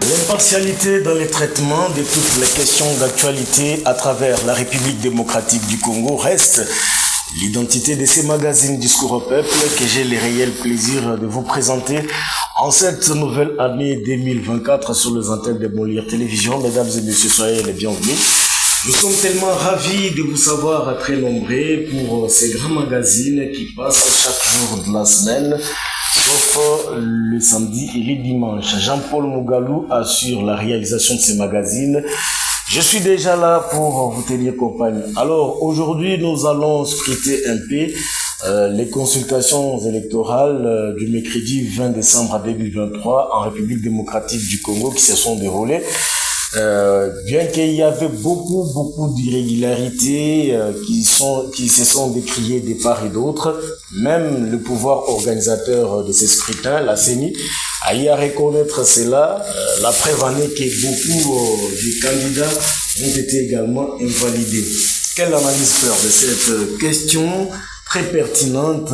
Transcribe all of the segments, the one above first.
L'impartialité dans les traitements de toutes les questions d'actualité à travers la République démocratique du Congo reste l'identité de ces magazines Discours au peuple que j'ai le réel plaisir de vous présenter en cette nouvelle année 2024 sur les antennes de Molière Télévision. Mesdames et messieurs, soyez les bienvenus. Nous sommes tellement ravis de vous savoir très nombreux pour ces grands magazines qui passent chaque jour de la semaine, sauf le samedi et les dimanches. Jean-Paul Mougalou assure la réalisation de ces magazines. Je suis déjà là pour vous tenir compagnie. Alors aujourd'hui, nous allons scruter un peu les consultations électorales du mercredi 20 décembre 2023 en République démocratique du Congo qui se sont déroulées. Bien qu'il y avait beaucoup d'irrégularités qui se sont décriées de part et d'autre, même le pouvoir organisateur de ces scrutins, la CENI, a eu à reconnaître cela. La preuve en est que beaucoup des candidats ont été également invalidés. Quelle analyse faire de cette question très pertinente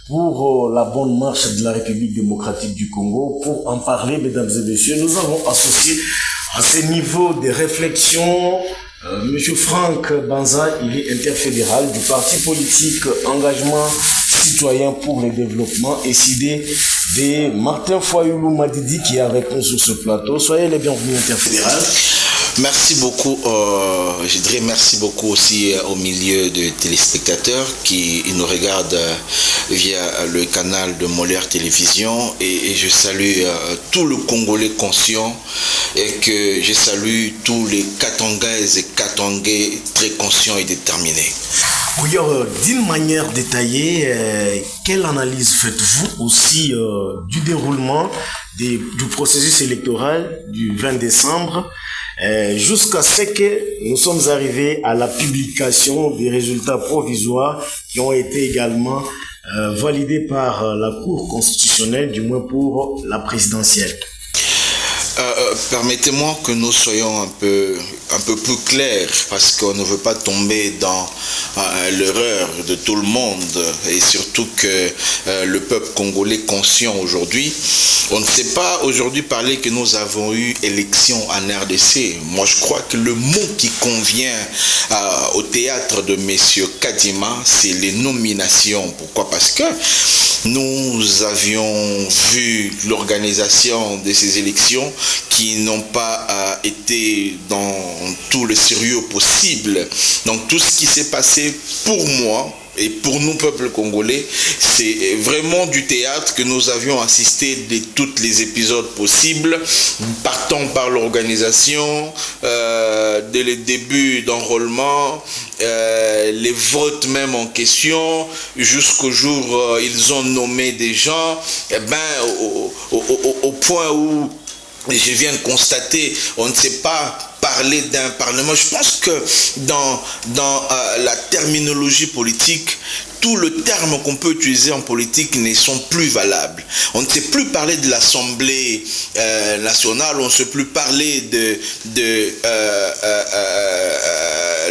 pour la bonne marche de la République démocratique du Congo? Pour en parler, mesdames et messieurs, nous avons associé à ce niveau de réflexion Monsieur Franck Banza, il est interfédéral du parti politique Engagement Citoyen pour le Développement, SID, de Martin Foyoulou Madidi qui est avec nous sur ce plateau. Soyez les bienvenus, interfédéral. Merci beaucoup, je dirais merci beaucoup aussi au milieu de téléspectateurs qui nous regardent via le canal de Molière Télévision et je salue tout le Congolais conscient et que je salue tous les Katangaises et Katangais très conscients et déterminés. Oui, d'une manière détaillée, quelle analyse faites-vous aussi du déroulement du processus électoral du 20 décembre jusqu'à ce que nous sommes arrivés à la publication des résultats provisoires qui ont été également validés par la Cour constitutionnelle, du moins pour la présidentielle? Permettez-moi que nous soyons un peu plus clairs parce qu'on ne veut pas tomber dans l'erreur de tout le monde et surtout que le peuple congolais conscient aujourd'hui, on ne sait pas aujourd'hui parler que nous avons eu élection en RDC. Moi je crois que le mot qui convient au théâtre de messieurs Kadima, c'est les nominations. Pourquoi? Parce que nous avions vu l'organisation de ces élections qui n'ont pas été dans tout le sérieux possible. Donc tout ce qui s'est passé pour moi et pour nous, peuple congolais, c'est vraiment du théâtre que nous avions assisté de tous les épisodes possibles, partant par l'organisation, dès le début d'enrôlement, les votes même en question, jusqu'au jour où ils ont nommé des gens, et au point où je viens de constater, on ne sait pas parler d'un parlement. Je pense que dans la terminologie politique, tous les termes qu'on peut utiliser en politique ne sont plus valables. On ne sait plus parler de l'Assemblée nationale, on ne sait plus parler de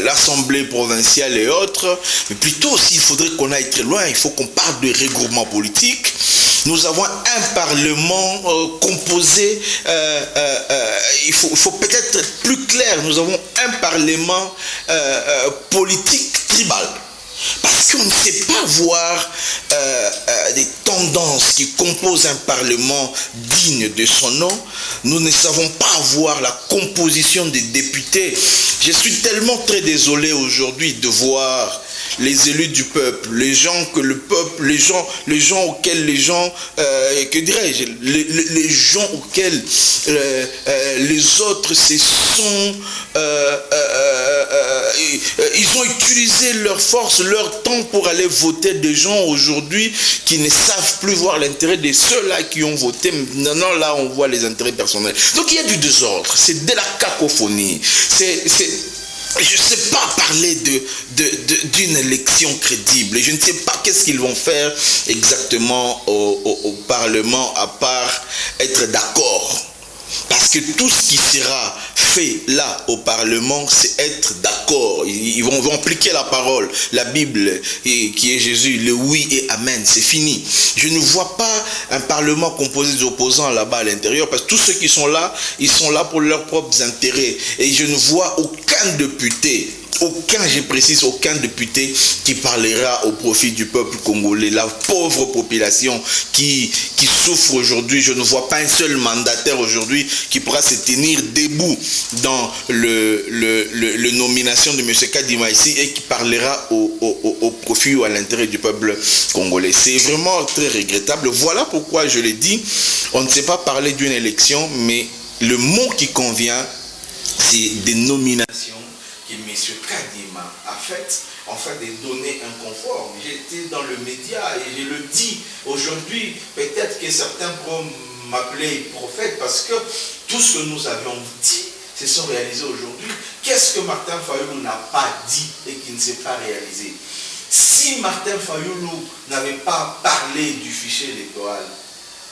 l'Assemblée provinciale et autres, mais plutôt s'il faudrait qu'on aille très loin, il faut qu'on parle de regroupement politique. Nous avons un parlement composé, il faut peut-être être plus clair, nous avons un parlement politique tribal. Parce qu'on ne sait pas voir des tendances qui composent un parlement digne de son nom. Nous ne savons pas voir la composition des députés. Je suis tellement très désolé aujourd'hui de voir les élus du peuple, les gens que le peuple, les gens auxquels les gens, que dirais-je, les gens auxquels les autres se sont, ils ont utilisé leur force, leur temps pour aller voter des gens aujourd'hui qui ne savent plus voir l'intérêt de ceux-là qui ont voté. Maintenant, là, on voit les intérêts personnels. Donc, il y a du désordre, c'est de la cacophonie, je ne sais pas parler d'une élection crédible. Je ne sais pas qu'est-ce qu'ils vont faire exactement au Parlement à part être d'accord. Parce que tout ce qui sera fait là au Parlement, c'est être d'accord. Ils vont appliquer la parole, la Bible, qui est Jésus, le oui et amen, c'est fini. Je ne vois pas un Parlement composé d'opposants là-bas à l'intérieur, parce que tous ceux qui sont là, ils sont là pour leurs propres intérêts. Et je ne vois aucun député, je précise, aucun député qui parlera au profit du peuple congolais, la pauvre population qui souffre aujourd'hui. Je ne vois pas un seul mandataire aujourd'hui qui pourra se tenir debout dans le nomination de M. Kadima ici et qui parlera au profit ou à l'intérêt du peuple congolais. C'est vraiment très regrettable. Voilà pourquoi je l'ai dit, on ne sait pas parler d'une élection, mais le mot qui convient, c'est des nominations que M. Kadima a fait, enfin de donner un confort. J'étais dans le média et je le dis aujourd'hui, peut-être que certains pourront m'appeler prophète parce que tout ce que nous avions dit se sont réalisés aujourd'hui. Qu'est-ce que Martin Fayoulou n'a pas dit et qui ne s'est pas réalisé? Si Martin Fayoulou n'avait pas parlé du fichier électoral,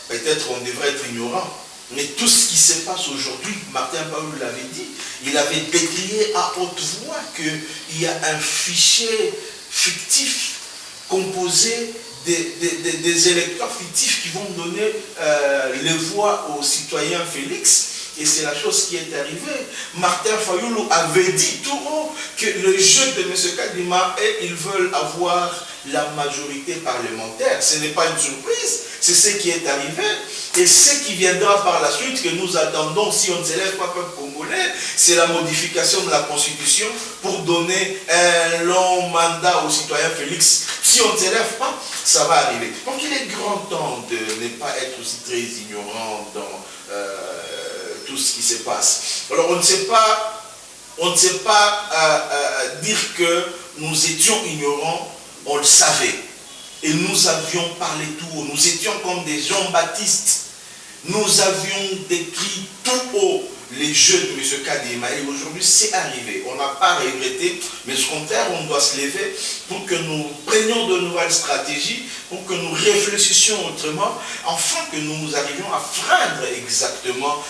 peut-être on devrait être ignorant. Mais tout ce qui se passe aujourd'hui, Martin Fayoulou l'avait dit, il avait décrié à haute voix qu'il y a un fichier fictif composé des électeurs fictifs qui vont donner les voix aux citoyens Félix. Et c'est la chose qui est arrivée. Martin Fayoulou avait dit tout haut que le jeu de M. Kadima est ils veulent avoir la majorité parlementaire. Ce n'est pas une surprise, c'est ce qui est arrivé. Et ce qui viendra par la suite, que nous attendons, si on ne s'élève pas peuple congolais, c'est la modification de la Constitution pour donner un long mandat aux citoyens Félix. Si on ne s'élève pas, ça va arriver. Donc il est grand temps de ne pas être aussi très ignorant dans tout ce qui se passe. Alors on ne sait pas dire que nous étions ignorants, on le savait. Et nous avions parlé tout haut. Nous étions comme des Jean-Baptiste. Nous avions décrit tout haut les jeux de M. Kadima. Et aujourd'hui, c'est arrivé. On n'a pas regretté, mais au contraire, on doit se lever pour que nous prenions de nouvelles stratégies, pour que nous réfléchissions autrement, afin que nous arrivions à freindre exactement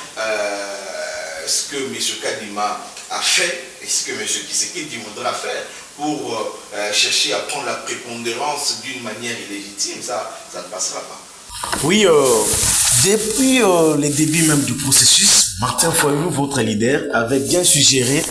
ce que M. Kadima a fait et ce que M. Tshisekedi voudra faire pour chercher à prendre la prépondérance d'une manière illégitime. Ça ne passera pas. Oui, depuis les débuts même du processus, Martin Fayoulou, votre leader, avait bien suggéré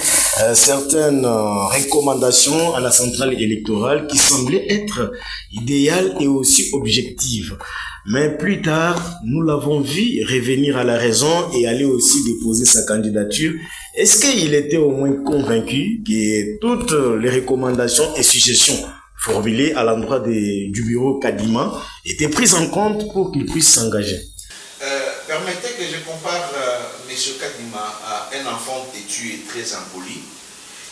certaines recommandations à la centrale électorale qui semblaient être idéales et aussi objectives. Mais plus tard, nous l'avons vu revenir à la raison et aller aussi déposer sa candidature. Est-ce qu'il était au moins convaincu que toutes les recommandations et suggestions formulées à l'endroit du bureau Kadima étaient prises en compte pour qu'il puisse s'engager? Permettez que je compare M. Kadima à un enfant têtu et très impoli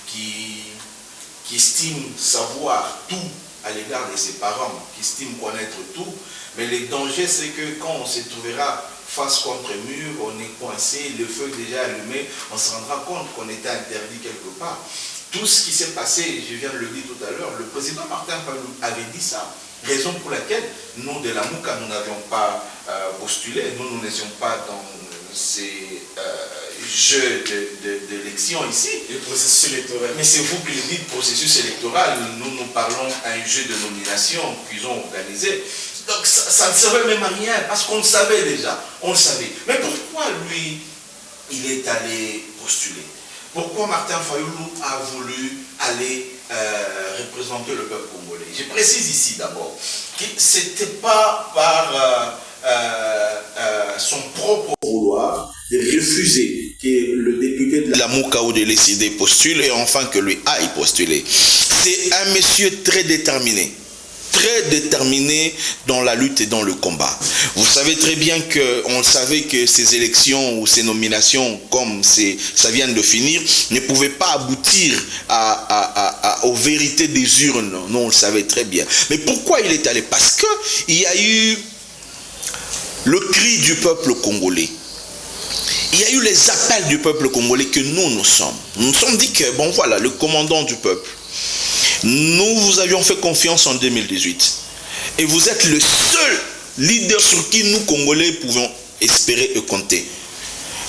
qui estime savoir tout à l'égard de ses parents, qui estime connaître tout, mais le danger c'est que quand on se trouvera face contre mur, on est coincé, le feu déjà allumé, on se rendra compte qu'on était interdit quelque part. Tout ce qui s'est passé, je viens de le dire tout à l'heure, le président Martin Fayoulou avait dit ça. Raison pour laquelle nous, de la Mouka, nous n'avions pas postulé, nous n'étions pas dans ces jeux d'élection ici. Le processus électoral. Mais c'est vous qui le dites, processus électoral. Nous parlons à un jeu de nomination qu'ils ont organisé. Donc ça ne servait même à rien, parce qu'on le savait déjà. On le savait. Mais pourquoi lui, il est allé postuler? Pourquoi Martin Fayoulou a voulu aller représenter le peuple congolais? Je précise ici d'abord que ce n'était pas par son propre vouloir de refuser que le député de la Mouka ou de l'ECD postule et enfin que lui aille postuler. C'est un monsieur très déterminé dans la lutte et dans le combat. Vous savez très bien qu'on savait que ces élections ou ces nominations, comme ça vient de finir, ne pouvaient pas aboutir aux vérités des urnes. Non, on le savait très bien. Mais pourquoi il est allé? Parce qu'il y a eu le cri du peuple congolais. Il y a eu les appels du peuple congolais que nous sommes. Nous nous sommes dit que, bon voilà, le commandant du peuple, nous vous avions fait confiance en 2018 et vous êtes le seul leader sur qui nous Congolais pouvons espérer et compter.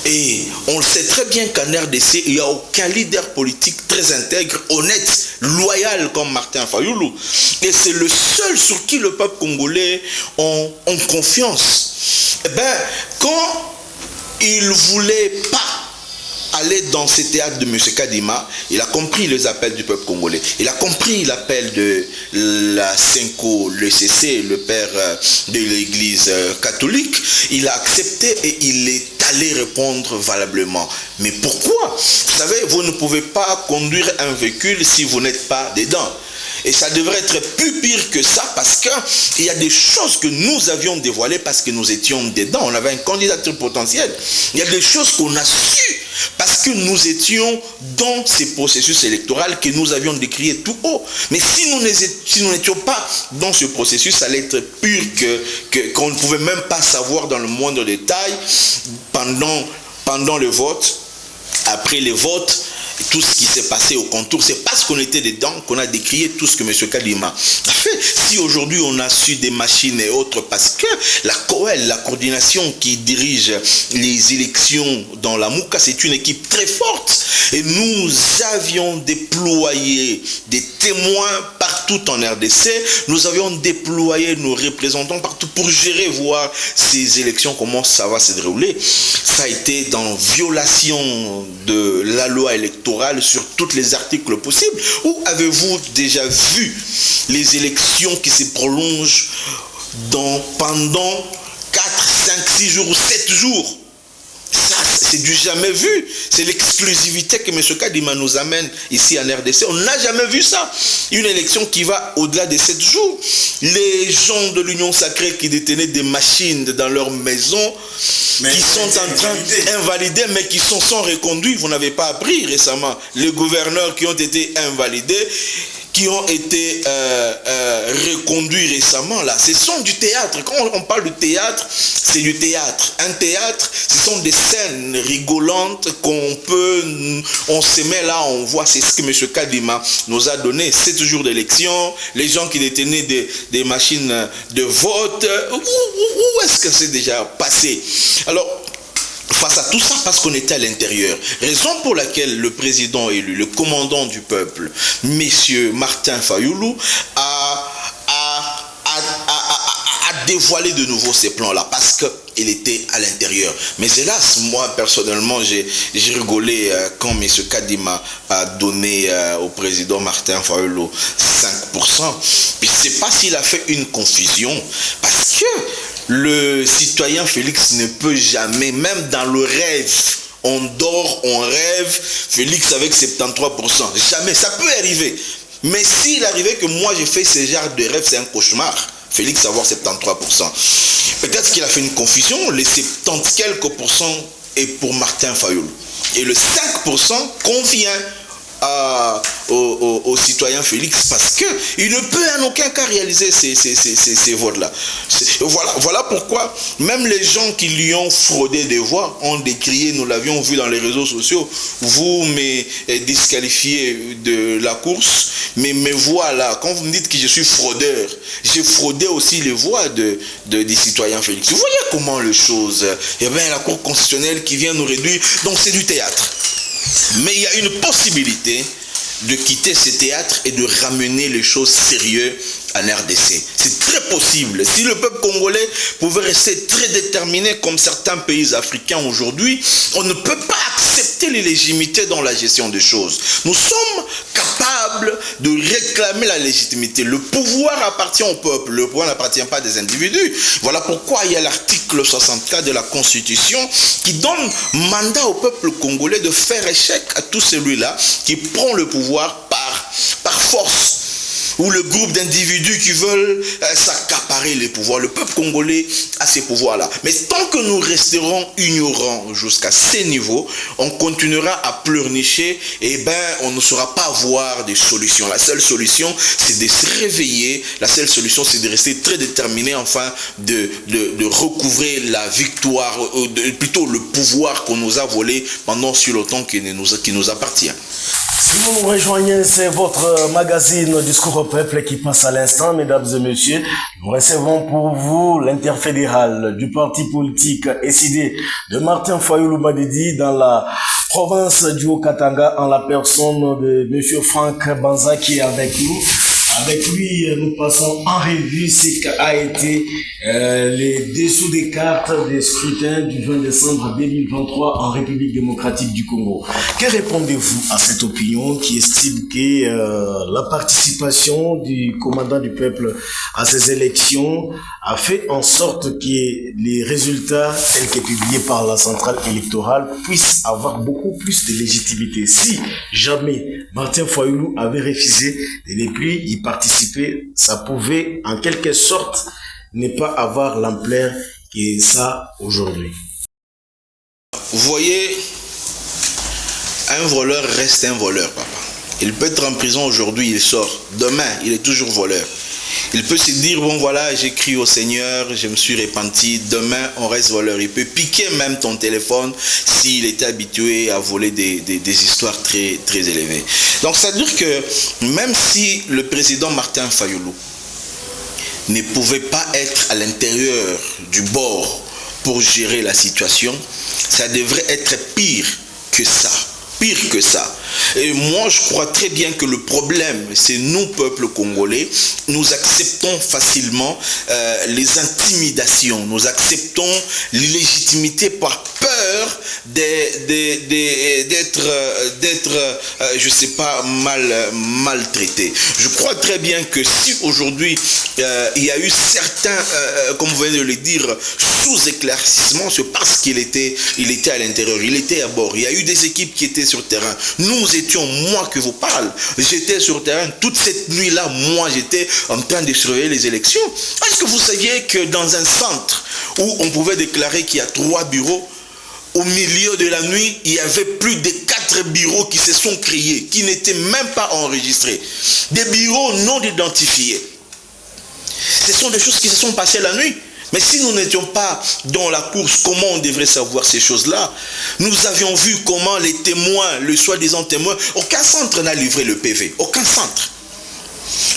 Et on le sait très bien qu'en RDC, il n'y a aucun leader politique très intègre, honnête, loyal comme Martin Fayulu. Et c'est le seul sur qui le peuple congolais a confiance. Eh bien, quand il ne voulait pas aller dans ce théâtre de M. Kadima, il a compris les appels du peuple congolais. Il a compris l'appel de la Senko, le CC, le père de l'église catholique. Il a accepté et il est allé répondre valablement. Mais pourquoi? Vous savez, vous ne pouvez pas conduire un véhicule si vous n'êtes pas dedans. Et ça devrait être plus pire que ça parce qu'il y a des choses que nous avions dévoilées parce que nous étions dedans. On avait un candidature potentiel. Il y a des choses qu'on a su parce que nous étions dans ces processus électoraux que nous avions décriés tout haut. Mais si nous n'étions pas dans ce processus, ça allait être pur qu'on ne pouvait même pas savoir dans le moindre détail pendant le vote, après le vote, tout ce qui s'est passé au contour. C'est parce qu'on était dedans qu'on a décrié tout ce que M. Kadima a fait. Si aujourd'hui on a su des machines et autres, parce que la COEL, la coordination qui dirige les élections dans la Mouka, c'est une équipe très forte. Et nous avions déployé des témoins partout en RDC. Nous avions déployé nos représentants partout pour gérer, voir ces élections, comment ça va se dérouler. Ça a été dans violation de la loi électorale sur tous les articles possibles. Où avez-vous déjà vu les élections qui se prolongent pendant 4, 5, 6 jours ou 7 jours? Ça, c'est du jamais vu. C'est l'exclusivité que M. Kadima nous amène ici en RDC. On n'a jamais vu ça. Une élection qui va au-delà de 7 jours. Les gens de l'Union sacrée qui détenaient des machines dans leur maison, qui sont en train d'invalider, mais qui sont reconduits. Vous n'avez pas appris récemment. Les gouverneurs qui ont été invalidés, qui ont été reconduits récemment, là, ce sont du théâtre. Quand on parle de théâtre, c'est du théâtre. Un théâtre, ce sont des scènes rigolantes on se met là, on voit, c'est ce que M. Kadima nous a donné. 7 jours d'élection, les gens qui détenaient des machines de vote, où est-ce que c'est déjà passé? Alors, face à tout ça, parce qu'on était à l'intérieur. Raison pour laquelle le président élu, le commandant du peuple, M. Martin Fayulu, a dévoilé de nouveau ces plans-là, parce qu'il était à l'intérieur. Mais hélas, moi, personnellement, j'ai rigolé quand M. Kadima a donné au président Martin Fayulu 5%. Puis je ne sais pas s'il a fait une confusion, parce que le citoyen Félix ne peut jamais, même dans le rêve, on dort, on rêve, Félix avec 73%. Jamais, ça peut arriver. Mais s'il arrivait que moi j'ai fait ce genre de rêve, c'est un cauchemar. Félix avoir 73%. Peut-être qu'il a fait une confusion, les 70 quelques pourcents est pour Martin Fayulu. Et le 5% convient au citoyen Félix parce qu'il ne peut en aucun cas réaliser ces votes-là. Voilà pourquoi même les gens qui lui ont fraudé des voix ont décrié, nous l'avions vu dans les réseaux sociaux, vous me disqualifiez de la course, mais mes voix là, quand vous me dites que je suis fraudeur, j'ai fraudé aussi les voix du citoyen Félix. Vous voyez comment les choses, eh bien la Cour constitutionnelle qui vient nous réduire, donc c'est du théâtre. Mais il y a une possibilité de quitter ce théâtre et de ramener les choses sérieuses en RDC. C'est très possible. Si le peuple congolais pouvait rester très déterminé comme certains pays africains aujourd'hui, on ne peut pas accepter l'illégitimité dans la gestion des choses. Nous sommes capables de réclamer la légitimité. Le pouvoir appartient au peuple. Le pouvoir n'appartient pas à des individus. Voilà pourquoi il y a l'article 64 de la Constitution qui donne mandat au peuple congolais de faire échec à tout celui-là qui prend le pouvoir par force, ou le groupe d'individus qui veulent s'accaparer les pouvoirs. Le peuple congolais a ces pouvoirs-là. Mais tant que nous resterons ignorants jusqu'à ces niveaux, on continuera à pleurnicher et on ne saura pas avoir des solutions. La seule solution, c'est de se réveiller. La seule solution, c'est de rester très déterminé, enfin, de recouvrer la victoire, plutôt le pouvoir qu'on nous a volé pendant si longtemps qui nous appartient. Si vous nous rejoignez, c'est votre magazine Discours peuple qui passe à l'instant, mesdames et messieurs. Nous recevons pour vous l'interfédéral du parti politique SID de Martin Fayoulou Madidi dans la province du Haut-Katanga en la personne de monsieur Franck Banza qui est avec nous. Avec lui, nous passons en revue ce qu'a été les dessous des cartes des scrutins du 20 décembre 2023 en République démocratique du Congo. Que répondez-vous à cette opinion qui estime que la participation du commandant du peuple à ces élections a fait en sorte que les résultats tels que publiés par la centrale électorale puissent avoir beaucoup plus de légitimité? Si jamais Martin Fayoulou avait refusé de ne plus y participer, ça pouvait en quelque sorte ne pas avoir l'ampleur que ça aujourd'hui. Vous voyez, un voleur reste un voleur, papa. Il peut être en prison aujourd'hui, il sort. Demain, il est toujours voleur. Il peut se dire, bon voilà, j'ai crié au Seigneur, je me suis repenti, demain on reste voleur. Il peut piquer même ton téléphone s'il était habitué à voler des histoires très, très élevées. Donc ça veut dire que même si le président Martin Fayoulou ne pouvait pas être à l'intérieur du bord pour gérer la situation, ça devrait être pire que ça. Pire que ça. Et moi, je crois très bien que le problème, c'est nous, peuple congolais, nous acceptons facilement les intimidations, nous acceptons l'illégitimité par peur d'être, je sais pas, maltraité. Je crois très bien que si aujourd'hui, il y a eu certains, comme vous venez de le dire, sous-éclaircissements, c'est parce qu'il était à l'intérieur, il était à bord. Il y a eu des équipes qui étaient sur terrain. Nous étions, moi que vous parle, j'étais sur terrain toute cette nuit-là, moi j'étais en train de surveiller les élections. Est-ce que vous saviez que dans un centre où on pouvait déclarer qu'il y a 3 bureaux, au milieu de la nuit, il y avait plus de 4 bureaux qui se sont créés, qui n'étaient même pas enregistrés. Des bureaux non identifiés. Ce sont des choses qui se sont passées la nuit. Mais si nous n'étions pas dans la course, comment on devrait savoir ces choses-là? Nous avions vu comment les témoins, le soi-disant témoin, aucun centre n'a livré le PV. Aucun centre.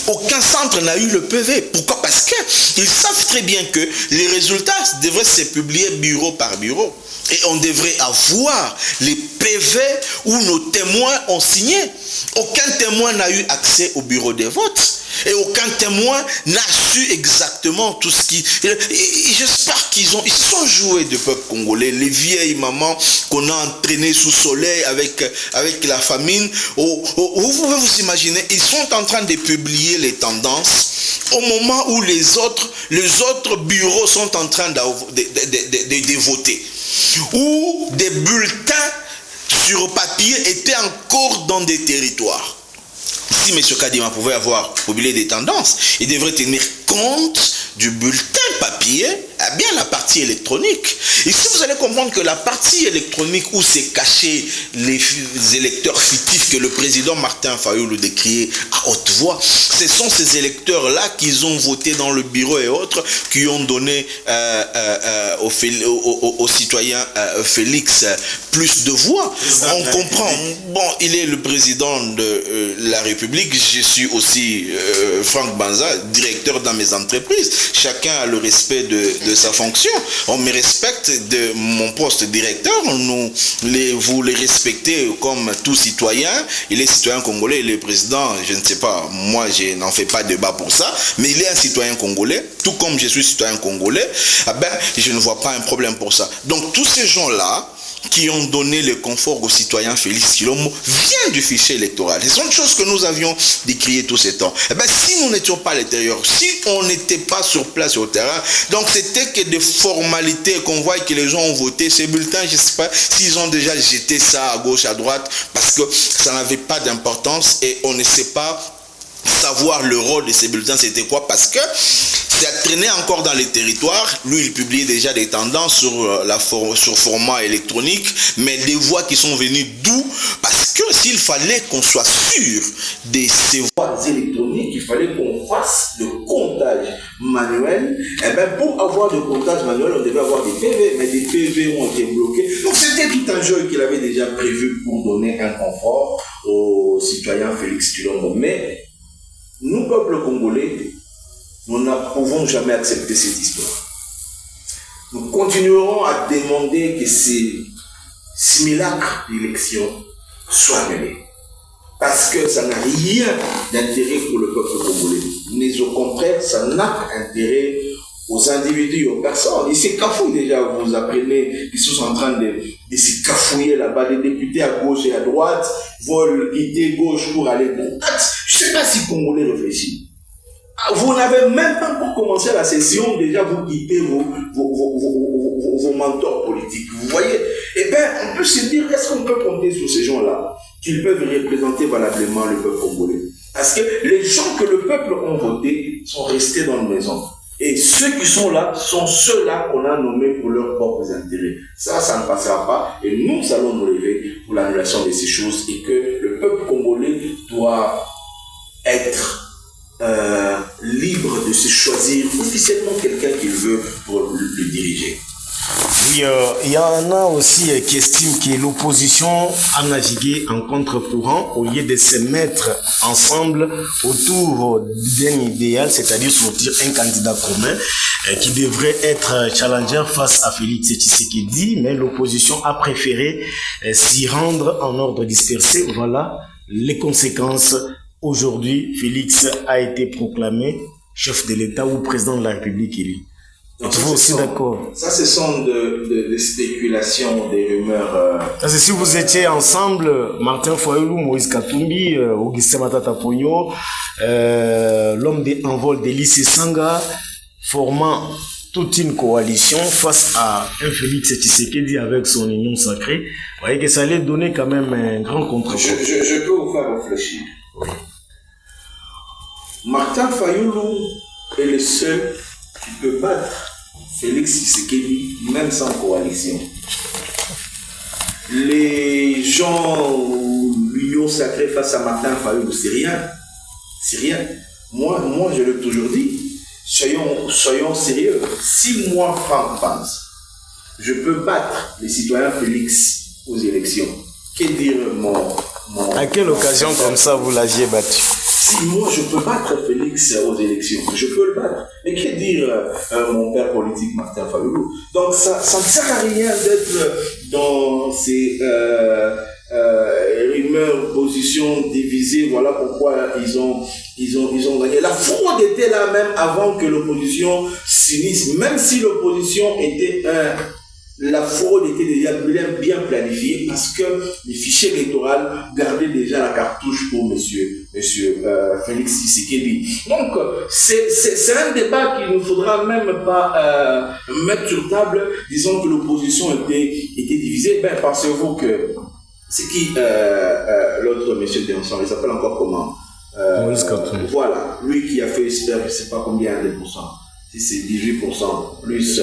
Aucun centre n'a eu le PV. Pourquoi? Parce qu'ils savent très bien que les résultats devraient se publier bureau par bureau. Et on devrait avoir les PV où nos témoins ont signé. Aucun témoin n'a eu accès au bureau des votes. Et aucun témoin n'a su exactement tout ce qui... Et j'espère ils se sont joués de peuple congolais, les vieilles mamans qu'on a entraînées sous soleil avec la famine. Vous pouvez vous imaginer, ils sont en train de publier les tendances au moment où les autres bureaux sont en train de voter. Où des bulletins sur papier étaient encore dans des territoires. Si M. Kadima pouvait avoir publié des tendances, il devrait tenir compte du bulletin papier, eh bien la partie électronique. Ici, vous allez comprendre que la partie électronique où s'est caché les électeurs fictifs que le président Martin Fayoulou décriait à haute voix, ce sont ces électeurs-là qui ont voté dans le bureau et autres, qui ont donné au citoyen Félix plus de voix. On comprend. Bon, il est le président de la République, je suis aussi Franck Banza, directeur dans mes entreprises. Chacun a le respect de sa fonction. On me respecte de mon poste de directeur. Vous les respectez comme tout citoyen. Il est citoyen congolais, il est président, je ne sais pas, moi je n'en fais pas débat pour ça, mais il est un citoyen congolais, tout comme je suis citoyen congolais, je ne vois pas un problème pour ça. Donc tous ces gens-là, qui ont donné le confort aux citoyens Félix Tshilombo vient du fichier électoral. Ce sont des choses que nous avions décriées tout ce temps. Si nous n'étions pas à l'intérieur, si on n'était pas sur place au terrain, donc c'était que des formalités qu'on voit que les gens ont voté. Ces bulletins, je ne sais pas s'ils ont déjà jeté ça à gauche, à droite, parce que ça n'avait pas d'importance et on ne sait pas savoir le rôle de ces bulletins, c'était quoi, parce que ça traînait encore dans les territoires. Lui, il publiait déjà des tendances sur format électronique, mais des voix qui sont venues d'où? Parce que s'il fallait qu'on soit sûr de ces voix électroniques, il fallait qu'on fasse le comptage manuel. Pour avoir le comptage manuel, on devait avoir des PV, mais des PV ont été bloqués. Donc c'était tout un jeu qu'il avait déjà prévu pour donner un confort aux citoyens Félix Tshilombo. Mais nous, peuple congolais, nous ne pouvons jamais accepter cette histoire. Nous continuerons à demander que ces simulacres d'élection soient menés. Parce que ça n'a rien d'intérêt pour le peuple congolais. Mais au contraire, ça n'a intérêt aux individus, aux personnes. Ils se cafouillent déjà, vous apprenez, ils sont en train de se cafouiller là-bas. Les députés à gauche et à droite veulent quitter gauche pour aller droite. Je ne sais pas si les Congolais réfléchissent. Vous n'avez même pas encore commencé la session, déjà vous quittez vos mentors politiques. Vous voyez? Eh bien, on peut se dire, est-ce qu'on peut compter sur ces gens-là, qu'ils peuvent représenter valablement le peuple congolais? Parce que les gens que le peuple a voté sont restés dans la maison. Et ceux qui sont là sont ceux-là qu'on a nommés pour leurs propres intérêts. Ça ne passera pas. Et nous allons nous lever pour l'annulation de ces choses et que le peuple congolais doit être libre de se choisir officiellement quelqu'un qu'il veut pour le diriger. Oui, il y en a aussi qui estiment que l'opposition a navigué en contre-courant au lieu de se mettre ensemble autour d'un idéal, c'est-à-dire sortir un candidat commun qui devrait être challenger face à Félix Tshisekedi, mais l'opposition a préféré s'y rendre en ordre dispersé. Voilà les conséquences. Aujourd'hui, Félix a été proclamé chef de l'État ou président de la République élu. Êtes-vous aussi d'accord? Ça, ce sont des spéculations, des rumeurs. Parce que si vous étiez ensemble, Martin Fayulu, Moïse Katumbi, Augustin Matata Pogno, l'homme en vol d'Élysée Sanga, formant toute une coalition face à un Félix Tshisekedi avec son union sacrée, vous voyez que ça allait donner quand même un grand contre-coup. Je peux vous faire réfléchir. Oui. Martin Fayulu est le seul qui peut battre Félix Tshisekedi, même sans coalition. Les gens, l'union sacrée face à Martin Fayulu, c'est rien. C'est rien. Moi, je l'ai toujours dit. Soyons sérieux. Si moi, Franck pense, je peux battre les citoyens Félix aux élections, que dire à quelle occasion comme ça vous l'aviez battu? Si moi je peux battre Félix aux élections, je peux le battre. Mais que dire mon père politique Martin Fayulu? Donc ça ne sert à rien d'être dans ces rumeurs, positions divisées. Voilà pourquoi ils ont gagné. La fraude était là même avant que l'opposition s'unisse. Même si l'opposition était la fraude était déjà bien planifiée parce que les fichiers électoraux gardaient déjà la cartouche pour monsieur Félix Tshisekedi. Donc, c'est un débat qu'il ne faudra même pas mettre sur table, disons que l'opposition était divisée. Ben, pensez-vous que c'est qui l'autre monsieur Denson, il s'appelle encore comment? Voilà, lui qui a fait, je ne sais pas combien de pourcents. Si c'est 18%, plus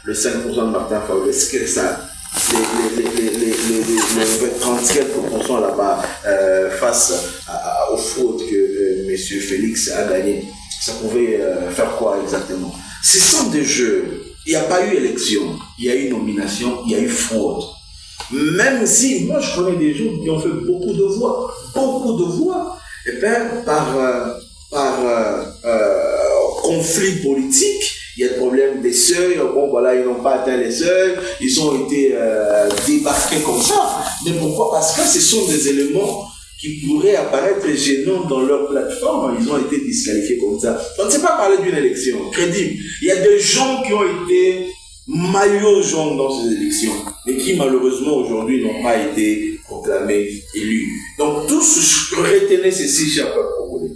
le 5% de Martin Fayulu, est-ce que ça, les 34% là-bas face aux fraudes que M. Félix a gagné, ça pouvait faire quoi exactement? Ce sont des jeux. Il n'y a pas eu élection, il y a eu nomination, il y a eu fraude. Même si, moi je connais des gens qui ont fait beaucoup de voix, et bien par conflit politique, il y a le problème des seuils, bon voilà, ils n'ont pas atteint les seuils, ils ont été débarqués comme ça. Mais pourquoi? Parce que ce sont des éléments qui pourraient apparaître gênants dans leur plateforme, ils ont été disqualifiés comme ça. On ne sait pas parler d'une élection crédible. Il y a des gens qui ont été maillot jaune dans ces élections, mais qui malheureusement aujourd'hui n'ont pas été proclamés élus. Donc tous, retenez ceci, chers peuples congolais.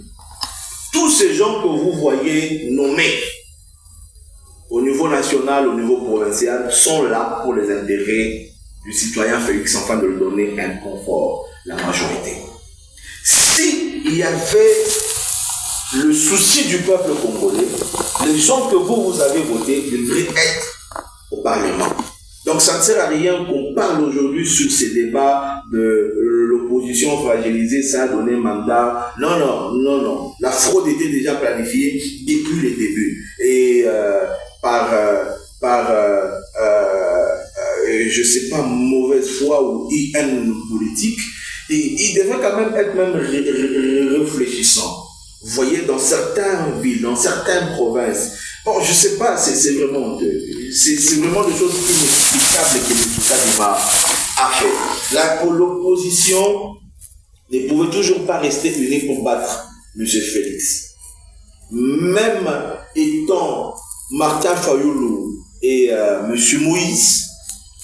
Tous ces gens que vous voyez nommés au niveau national, au niveau provincial, sont là pour les intérêts du citoyen Félix afin de lui donner un confort, la majorité. S'il y avait le souci du peuple congolais, les gens que vous avez votés devraient être au Parlement. Donc ça ne sert à rien qu'on parle aujourd'hui sur ces débats de l'opposition fragilisée, ça a donné mandat. Non. La fraude était déjà planifiée depuis le début. Et je sais pas, mauvaise foi ou haine politique, et il devrait quand même être même réfléchissant. Vous voyez, dans dans certaines villes, dans certaines provinces, bon, je sais pas, c'est vraiment des choses inexplicables que le Kadima a fait. L'opposition ne pouvait toujours pas rester unie pour battre M. Félix. Même étant Martin Fayoulou et M. Moïse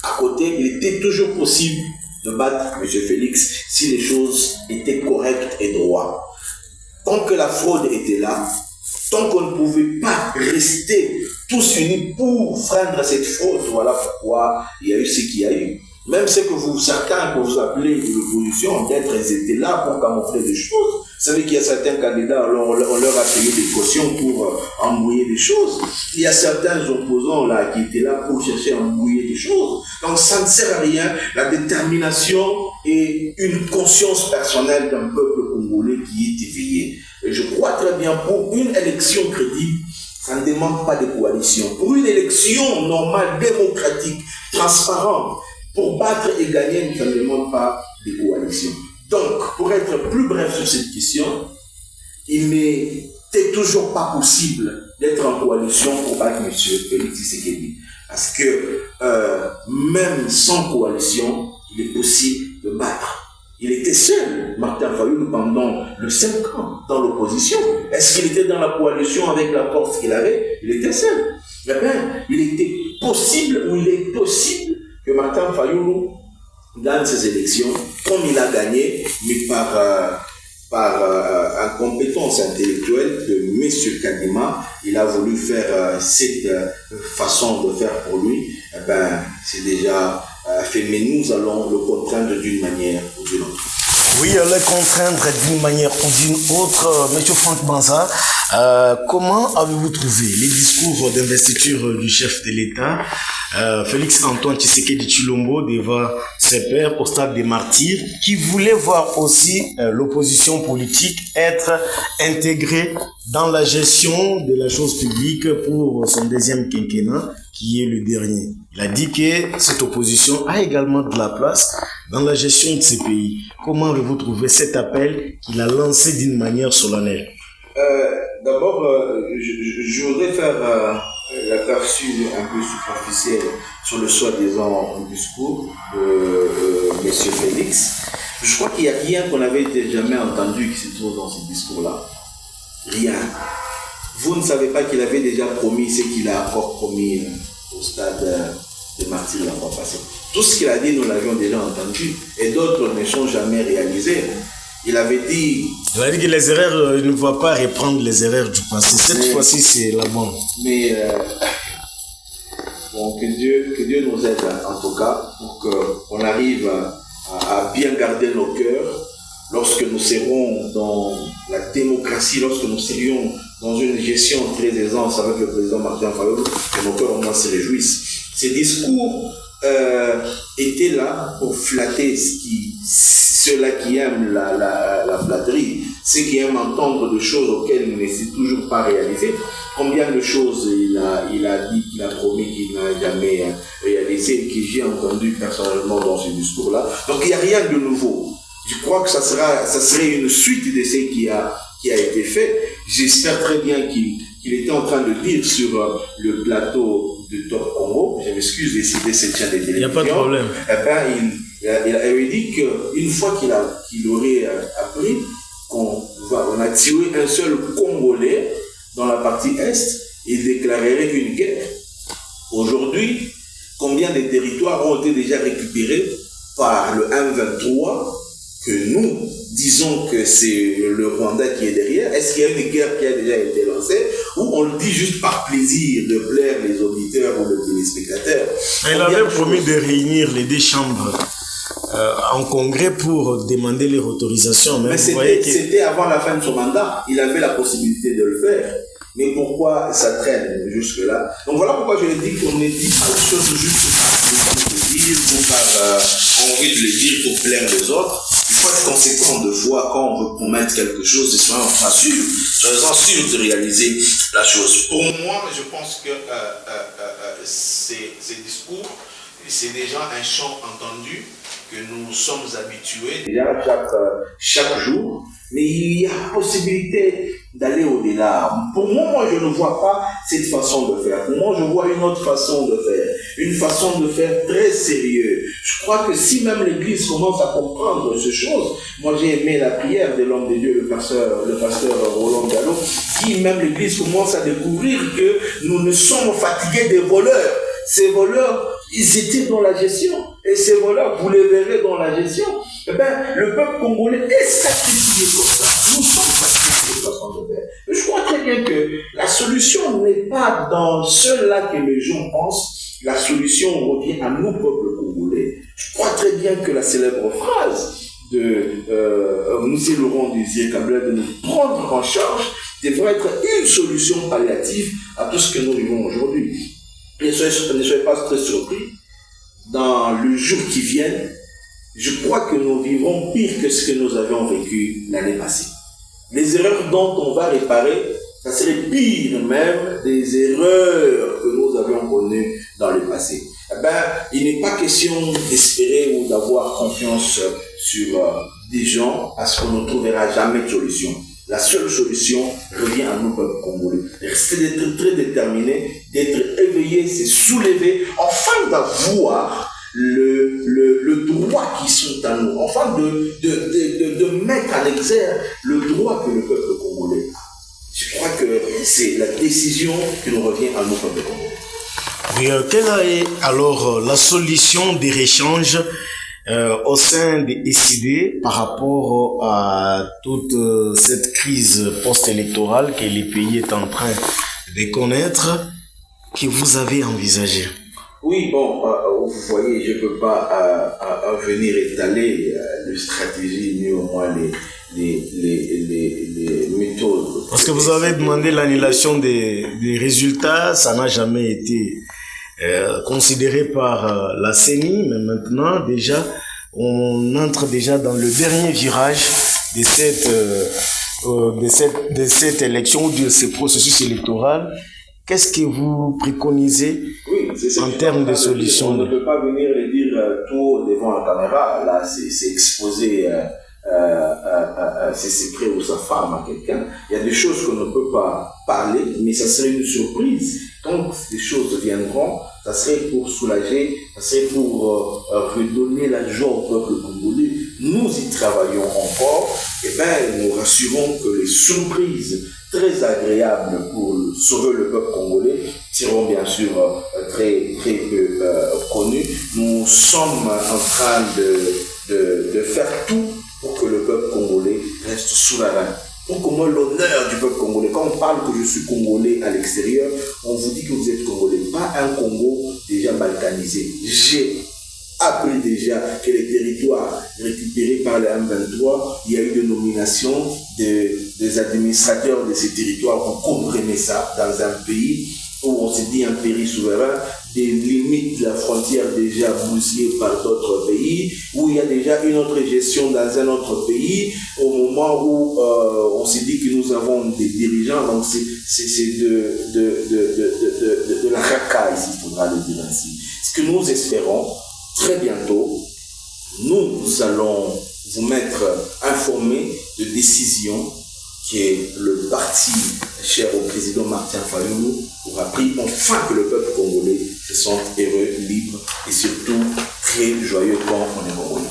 à côté, il était toujours possible de battre M. Félix si les choses étaient correctes et droites. Tant que la fraude était là, tant qu'on ne pouvait pas rester tous unis pour freiner cette fraude, voilà pourquoi il y a eu ce qu'il y a eu. Même ce que certains que vous appelez de l'opposition, peut-être ils étaient là pour camoufler des choses. Vous savez qu'il y a certains candidats, on leur a payé des cautions pour embrouiller des choses. Il y a certains opposants là qui étaient là pour chercher à embrouiller des choses. Donc ça ne sert à rien. La détermination et une conscience personnelle d'un peuple congolais qui est éveillé. Et je crois très bien, pour une élection crédible, ça ne demande pas de coalition. Pour une élection normale, démocratique, transparente, pour battre et gagner, ça ne demande pas de coalition. Donc, pour être plus bref sur cette question, il n'était toujours pas possible d'être en coalition pour battre M. Félix Tshisekedi. Parce que même sans coalition, il est possible de battre. Il était seul, Martin Fayoulou, pendant le 5 ans dans l'opposition. Est-ce qu'il était dans la coalition avec la force qu'il avait? Il était seul. Eh bien, il était possible, ou il est possible, que Martin Fayoulou gagne ces élections, comme il a gagné, mais par incompétence intellectuelle de M. Kadima, il a voulu faire cette façon de faire pour lui. Eh ben, c'est déjà fait, mais nous allons le contraindre d'une manière ou d'une autre. Oui, le contraindre d'une manière ou d'une autre. Monsieur Franck Banza, comment avez-vous trouvé les discours d'investiture du chef de l'État, Félix Antoine Tshisekedi Tshilombo, devant ses pairs au stade des Martyrs, qui voulait voir aussi l'opposition politique être intégrée dans la gestion de la chose publique pour son deuxième quinquennat, qui est le dernier. Il a dit que cette opposition a également de la place dans la gestion de ces pays. Comment avez-vous trouvé cet appel qu'il a lancé d'une manière solennelle? D'abord, je voudrais faire l'aperçu un peu superficiel sur le soi-disant discours de M. Félix. Je crois qu'il n'y a rien qu'on n'avait jamais entendu qui se trouve dans ce discours-là. Rien. Vous ne savez pas qu'il avait déjà promis ce qu'il a encore promis au stade des Martyrs la fois passée. Tout ce qu'il a dit, nous l'avions déjà entendu, et d'autres ne sont jamais réalisés. Il avait dit... Il a dit que les erreurs, il ne va pas reprendre les erreurs du passé. Cette fois-ci, c'est la bonne. Mais bon, que Dieu nous aide en tout cas pour qu'on arrive à bien garder nos cœurs lorsque nous serons dans la démocratie, lorsque nous serions dans une gestion très aisance avec le président Martin Fayoulou, que nos cœurs au moins se réjouissent. Ces discours étaient là pour flatter ceux-là qui aiment la flatterie, ceux qui aiment entendre des choses auxquelles il ne s'est toujours pas réalisé. Combien de choses il a dit, qu'il a promis, qu'il n'a jamais réalisé, que j'ai entendu personnellement dans ce discours-là. Donc il n'y a rien de nouveau. Je crois que ça serait une suite de ce qui a été fait. J'espère très bien qu'il était en train de dire sur le plateau de Top Congo, je m'excuse de citer cette chaîne de télévision. Il n'y a pas de problème. Eh ben, il avait dit qu'une fois qu'il aurait appris qu'on a tué un seul Congolais dans la partie Est, il déclarerait une guerre. Aujourd'hui, combien de territoires ont été déjà récupérés par le M23 que nous disons que c'est le Rwanda qui est derrière? Est-ce qu'il y a une guerre qui a déjà été lancée, ou on le dit juste par plaisir de plaire les auditeurs ou les téléspectateurs? Il avait promis de réunir les deux chambres en congrès pour demander leur autorisation. Mais c'était avant la fin de son mandat. Il avait la possibilité de le faire. Mais pourquoi ça traîne jusque-là? Donc voilà pourquoi je l'ai dit qu'on ne dit pas les choses juste par plaisir ou par envie de le dire pour plaire les autres. Il faut être conséquent de voir quand on veut promettre quelque chose et soyons sûrs de réaliser la chose. Pour moi, je pense que ces discours, c'est déjà un chant entendu que nous sommes habitués déjà chaque jour, mais il y a possibilité d'aller au-delà. Pour moi, je ne vois pas cette façon de faire. Pour moi, je vois une autre façon de faire. Une façon de faire très sérieuse. Je crois que si même l'Église commence à comprendre ces choses, moi j'ai aimé la prière de l'homme de Dieu, le pasteur Roland Gallo, qui même l'Église commence à découvrir que nous ne sommes fatigués des voleurs. Ces voleurs, ils étaient dans la gestion. Et ces voleurs, vous les verrez dans la gestion. Eh bien, le peuple congolais est sacrifié comme ça. Nous sommes fatigués de cette façon de faire. Je crois très bien que la solution n'est pas dans cela que les gens pensent. La solution revient à nous, peuple congolais. Je crois très bien que la célèbre phrase de Moussé Laurent Désiré-Kabila de nous prendre en charge devrait être une solution palliative à tout ce que nous vivons aujourd'hui. Ne soyez pas très surpris. Dans le jour qui vient, je crois que nous vivrons pire que ce que nous avions vécu l'année passée. Les erreurs dont on va réparer, ça serait pire même des erreurs que nous avions connues dans le passé. Eh bien, il n'est pas question d'espérer ou d'avoir confiance sur des gens parce qu'on ne trouvera jamais de solution. La seule solution revient à nous, peuple congolais. Rester d'être très déterminé, d'être éveillé, c'est soulever, enfin d'avoir le droit qui sont à nous, enfin de mettre en exergue le droit que le peuple congolais a. Je crois que c'est la décision qui nous revient à nous, peuple congolais. Oui, quelle est alors la solution des échanges au sein des SID par rapport à toute cette crise post-électorale que le pays est en train de connaître, que vous avez envisagé? Oui, bon, vous voyez, je ne peux pas venir étaler les stratégies ni au moins les méthodes. Parce que vous avez demandé l'annulation des résultats, ça n'a jamais été considéré par la CENI, mais maintenant déjà on entre déjà dans le dernier virage de cette élection ou de ce processus électoral. Qu'est-ce que vous préconisez en termes de solutions? On ne peut pas venir et dire tout devant la caméra. Là, c'est exposer ses secrets ou sa femme à quelqu'un. Il y a des choses qu'on ne peut pas parler, mais ça serait une surprise. Quand des choses viendront, ça serait pour soulager, ça serait pour redonner la joie au peuple congolais. Nous y travaillons encore. Et bien, nous rassurons que les surprises très agréables pour sauver le peuple congolais seront bien sûr très peu connues. Nous sommes en train de faire tout pour que le peuple congolais reste souverain. Pour que moi, l'honneur du peuple congolais, quand on parle que je suis congolais à l'extérieur, on vous dit que vous êtes congolais, pas un Congo déjà balkanisé. J'ai appris déjà que les territoires récupérés par le M23, il y a eu des nominations des administrateurs de ces territoires. Vous comprenez ça dans un pays où on se dit un pays souverain, des limites de la frontière déjà bousillées par d'autres pays, où il y a déjà une autre gestion dans un autre pays, au moment où on se dit que nous avons des dirigeants, donc c'est de la racaille, s'il faudra le dire ainsi. Ce que nous espérons, très bientôt, nous allons vous mettre informés de décisions que le parti cher au président Martin Fayulu aura pris, enfin que le peuple congolais se sente heureux, libre et surtout très joyeux quand on est congolais.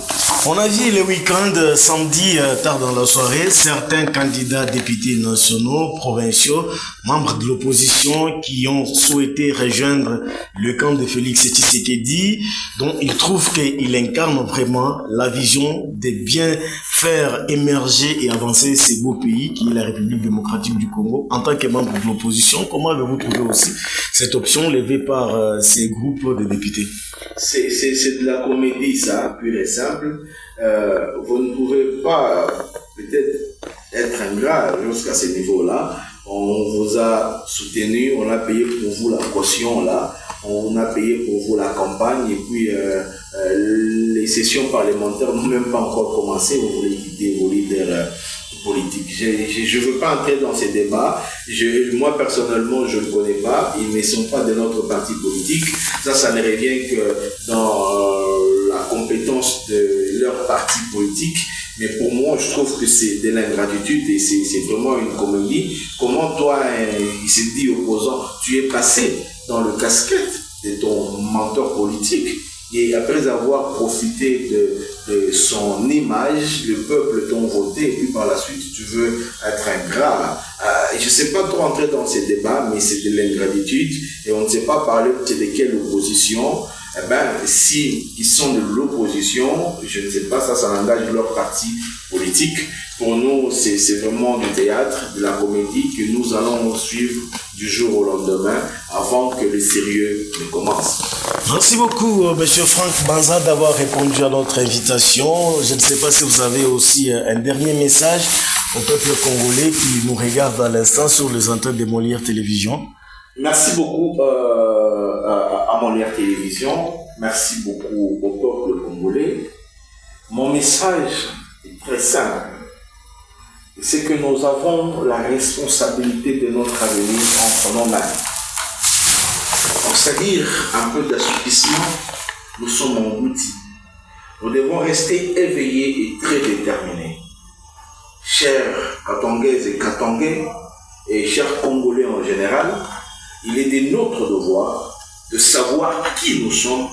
On a vu le week-end, samedi, tard dans la soirée, certains candidats députés nationaux, provinciaux, membres de l'opposition qui ont souhaité rejoindre le camp de Félix Tshisekedi, dont ils trouvent qu'il incarne vraiment la vision de bien faire émerger et avancer ce beau pays qui est la République démocratique du Congo. En tant que membre de l'opposition, comment avez-vous trouvé aussi cette option levée par ces groupes de députés? C'est de la comédie, ça, pure et simple. Vous ne pouvez pas peut-être être ingrat jusqu'à ce niveau-là. On vous a soutenu, on a payé pour vous la caution là, on a payé pour vous la campagne et puis les sessions parlementaires n'ont même pas encore commencé. Vous voulez quitter vos leaders politiques. Je ne veux pas entrer dans ces débats. Moi personnellement, je ne connais pas. Ils ne sont pas de notre parti politique. Ça ne revient que dans la compétence de leur parti politique. Mais pour moi, je trouve que c'est de l'ingratitude et c'est vraiment une comédie. Comment toi, il s'est dit opposant, tu es passé dans le casquette de ton mentor politique et après avoir profité de son image, le peuple t'a voté et puis par la suite tu veux être ingrat. Je ne sais pas trop entrer dans ces débats, mais c'est de l'ingratitude et on ne sait pas parler de quelle opposition. Eh ben, si ils sont de l'opposition, je ne sais pas, ça engage leur parti politique. Pour nous, c'est vraiment du théâtre, de la comédie que nous allons suivre du jour au lendemain avant que le sérieux ne commence. Merci beaucoup, M. Franck Banza, d'avoir répondu à notre invitation. Je ne sais pas si vous avez aussi un dernier message au peuple congolais qui nous regarde à l'instant sur les antennes de Molière Télévision. Merci beaucoup à Molière Télévision. Merci beaucoup au peuple congolais. Mon message est très simple. C'est que nous avons la responsabilité de notre avenir entre nos mains. C'est-à-dire un peu d'assoupissement, nous sommes engloutis. Nous devons rester éveillés et très déterminés. Chers Katangaises et Katangais, et chers Congolais en général, il est de notre devoir de savoir qui nous sommes,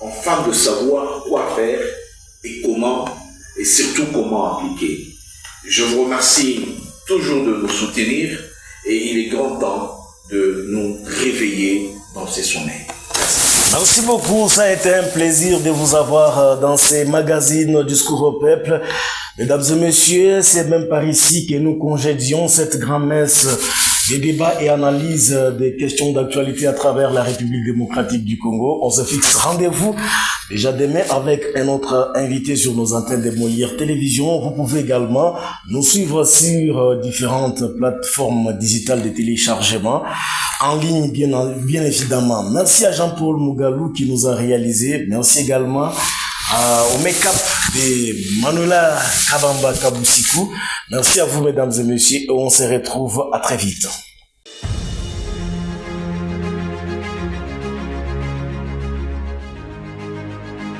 afin de savoir quoi faire et comment, et surtout comment appliquer. Je vous remercie toujours de nous soutenir et il est grand temps de nous réveiller dans ces sommeils. Merci beaucoup, ça a été un plaisir de vous avoir dans ces magazines Discours au peuple. Mesdames et messieurs, c'est même par ici que nous congédions cette grand-messe des débats et analyses des questions d'actualité à travers la République démocratique du Congo. On se fixe rendez-vous déjà demain avec un autre invité sur nos antennes de Molière Télévision. Vous pouvez également nous suivre sur différentes plateformes digitales de téléchargement en ligne, bien évidemment. Merci à Jean-Paul Mougalou qui nous a réalisé. Merci également au make-up de Manuela Kabamba Kabusiku. Merci à vous, mesdames et messieurs, et on se retrouve à très vite.